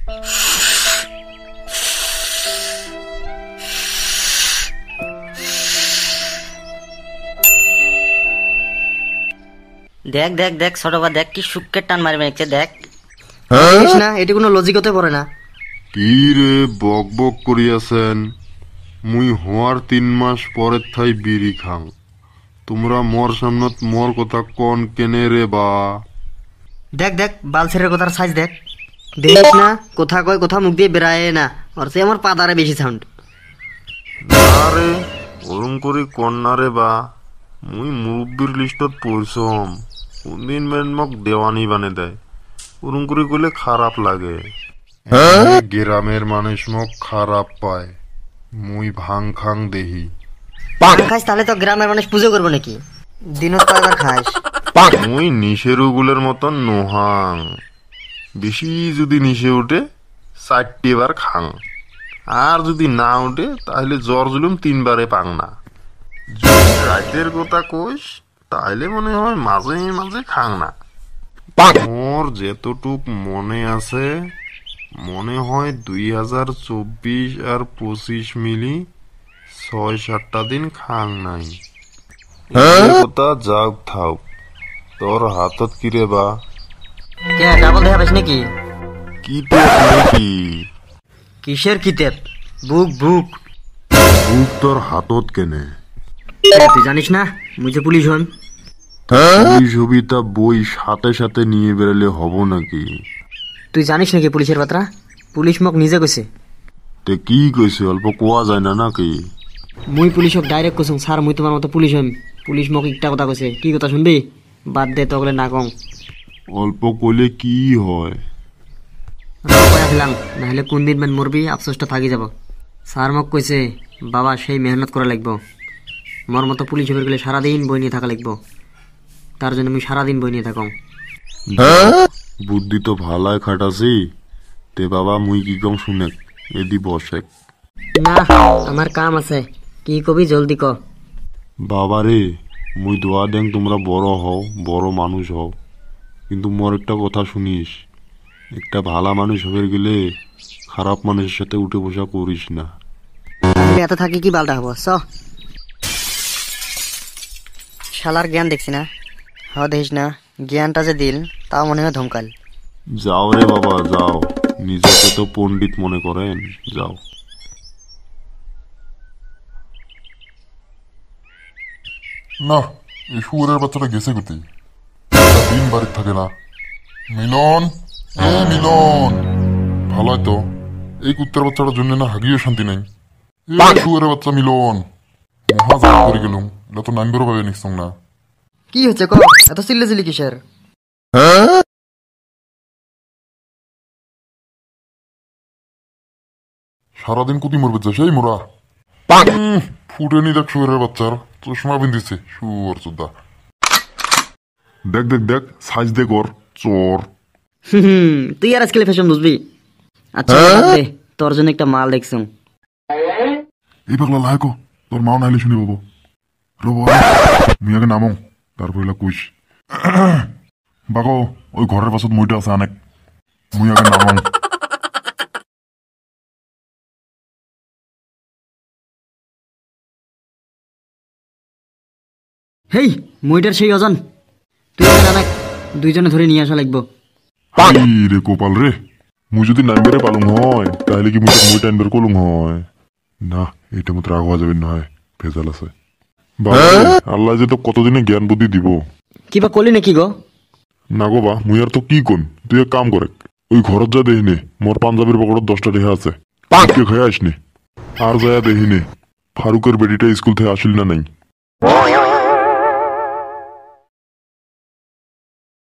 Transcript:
দেখ দেখ দেখ ছোট বা দেখ কি সুখের টান মারবে দেখছে দেখ না এটি কোনো লজিক হতে পারে না। কি রে বক বক করিয়াছেন? মুই হওয়ার 3 মাস পরে থাই বিড়ি খাং, তোমরা মোর সামনত মোর কথা কন কেনে রে বা? দেখ দেখ বালছেরের কথার সাইজ দেখ, দেখিস না কথা কয় কথা মুখ দিয়ে বেরায় না, আর সে আমার পাদারে বেশি সাউন্ড। না রে ওরম করে কন না রে বা, মুই মুরব্বীর লিস্টত পড়ছম, কোনদিন মেন মোক দেওয়ানি বানে দেয়, ওরম করে কইলে খারাপ লাগে। গ্রামের মানুষ মোক খারাপ পায়, মুই ভাং খাং দেহি। খাইস তাহলে তো গ্রামের মানুষ পুজো করবো নাকি? দিনত কয়বার খাইস? মুই নিশেরুগুলের মতন নোহাং, বেশি যদি নিশে উঠে 4টি বার খাং, আর যদি না উঠে তাহলে জ্বর জুলুম 3 বারে পাং না। যদি রাতের কথা কইস তাহলে মনে হয় মাঝে মাঝে খাং না। মোর যেতটুক মনে আছে, মনে হয় 2024 আর 25 মিলি 6-7টা দিন খাং নাই। কথা যাও থাও, তোর হাতত কি রে বা? কে ডাবল দেখা পাইস নাকি? কি টেপ নাকি? কিসের কি টেপ? বুক বুক বুক তোর হাতত কেনে? তুই জানিস না মুই যে পুলিশ হন? পুলিশ হবি তা বই সাথে সাথে নিয়ে বেরোলে হব নাকি? তুই জানিস নাকি পুলিশের বাতরা? পুলিশ মোক নিজে কইছে। তে কি কইছে অল্প কোয়া যায় না নাকি? মুই পুলিশক ডাইরেক্ট কইছং, স্যার মুই তোমার মতো পুলিশ হইম। পুলিশ মোক একটা কথা কইছে। কি কথা শুনবি? বাদ দে তগলে না কং। অল্প কইলে কি হয়? ফেলাম নাহলে কোন দিন মান মরবি আফসোসটা থাকি যাব। স্যার মোক কইছে বাবা সেই মেহনত করা লাগবো, মোর মতো পুলিশ হয়ে গেলে সারাদিন বই নিয়ে থাকা লাগবো, তার জন্য আমি সারাদিন বই নিয়ে থাকং। বুদ্ধি তো ভালাই খাটাছি, তে বাবা মুই কি কম শুনে এদি বসে। না আমার কাম আছে, কি কবি জলদি ক। বাবা রে মুই দোয়া দেন তোমরা বড় হও, বড় মানুষ হও, কিন্তু মোর একটা কথা শুনিস, একটা ভালা মানুষ হয়ে গেলে খারাপ মানুষের সাথে উঠে বসা করিস না। এত থাকি কি বালটা হবো চ। শালার জ্ঞান দেখছি না, হ দেখিস না জ্ঞানটা যে দিল তাও মনে হয় ধমকাল। যাও রে বাবা যাও, নিজেকে তো পণ্ডিত মনে করেন, যাও। না এই শুয়োরের বাচ্চাটা গেছে কোথায়? দিন বাড়িতে থাকে না। মিলন, মিলন ভালোই তো, এই কুত্তার বাচ্চাটার জন্য না হাগিয়ে শান্তি নাই। শুয়োরের বাচ্চা মিলন, মহা জাল করে গেলুম, এটা তো নাইন বেরো পাবে নিশ্চয় না। কি হচ্ছে ক, এত চিল্লে চিল্লি কিসের? সারাদিন কুতি মরবে যা সেই মোরা ফুটেনি দেখ শুয়োরের বাচ্চার চশমা বিন্দিছে শুয়োর চোদ্দা। দেখ দেখ দেখ সাইজ দেখ ওর চোর। তুই আর আজকাল ফ্যাশন বুঝবি। আচ্ছা তোর জন্য একটা মাল দেখছুম। এই পাগলা লাহাকো তোর মাও নাইলে শুনি বাবু রব, মুই আগে নামো তারপর কইস। বাকো ওই ঘরের পাছত মইটা আছে অনেক, মুই আগে নামো। হেই মইটার সেই ওজন তুই অনেক, দুইজনে ধরে নিয়ে আসা লাগবো। রে গোপাল রে, মুই যদি নাইবেরে পালুম হয় তাহলে কি মুই টাইনবার কলুম হয় না? এটা মতো রাগ হওয়া যাবে না, হয় ভেজাল আছে। আল্লাহ যে তো কতদিনে জ্ঞান বুদ্ধি দিব। কিবা কলি নাকি গো? না গো বা মুই আর তো কি কন, তুই এক কাম করে ওই ঘরত যা দেখিনে মোর পাঞ্জাবির পকেটত 10টা রেহা আছে, খেয়ে আসনি। আর যায় দেখিনে ফারুকের বেটিটা স্কুল থেকে আসিল না নাই।